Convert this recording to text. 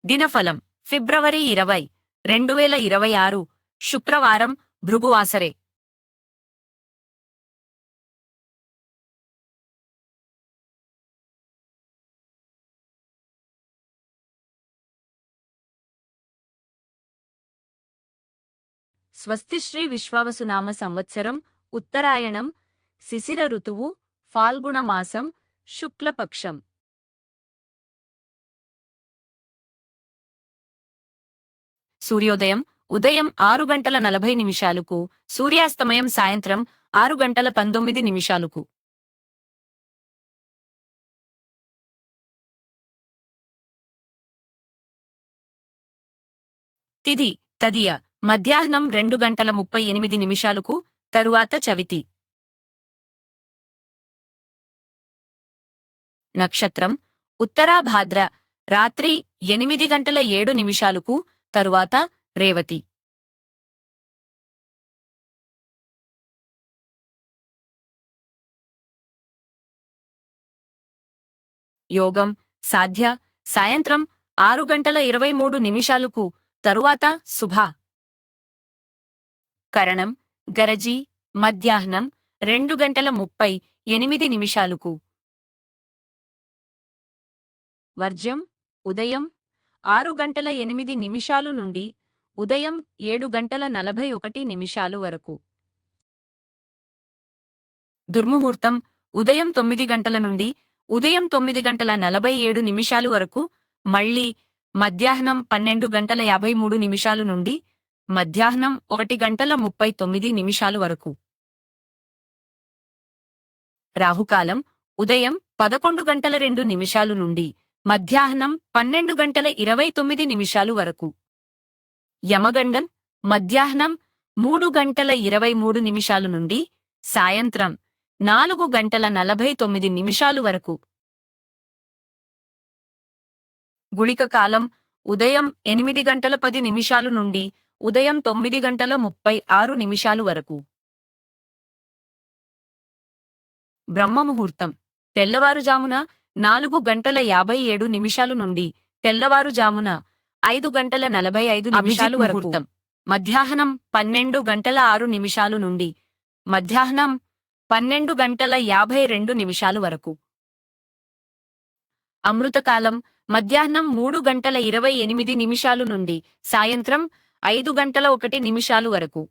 దినఫలం ఫిబ్రవరి 20, 2026 శుక్రవారం భృగువాసరే. స్వస్తిశ్రీ విశ్వావసునామ సంవత్సరం ఉత్తరాయణం శిశిర ఋతువు ఫాల్గుణ మాసం శుక్లపక్షం. సూర్యోదయం ఉదయం 6:40 సూర్యాస్తమయం సాయంత్రం 6:19. తిథి తదియ మధ్యాహ్నం 2:38 తరువాత చవితి. నక్షత్రం ఉత్తరాభాద్ర రాత్రి 8:07 తరువాత రేవతి. యోగం సాధ్య సాయంత్రం 6:23 తరువాత శుభ. కరణం గరజి మధ్యాహ్నం 2:38. వర్జ్యం ఉదయం 6:08 నుండి ఉదయం 7:41 వరకు. దుర్ముహూర్తం ఉదయం 9 నుండి ఉదయం 9:47 వరకు, మళ్ళీ మధ్యాహ్నం 12:53 నుండి మధ్యాహ్నం 1:39 వరకు. రాహుకాలం ఉదయం 11:02 నుండి మధ్యాహ్నం 12:29 వరకు. యమగండం మధ్యాహ్నం 3:23 నుండి సాయంత్రం 4:49 వరకు. గుళిక కాలం ఉదయం 8:10 నుండి ఉదయం 9:36 వరకు. బ్రహ్మముహూర్తం తెల్లవారుజామున 4:57 నుండి తెల్లవారుజామున 5:45 వరకు. మధ్యాహ్నం 12:06 నుండి మధ్యాహ్నం 12:52 వరకు. అమృతకాలం మధ్యాహ్నం 3:28 నుండి సాయంత్రం 5:01 వరకు.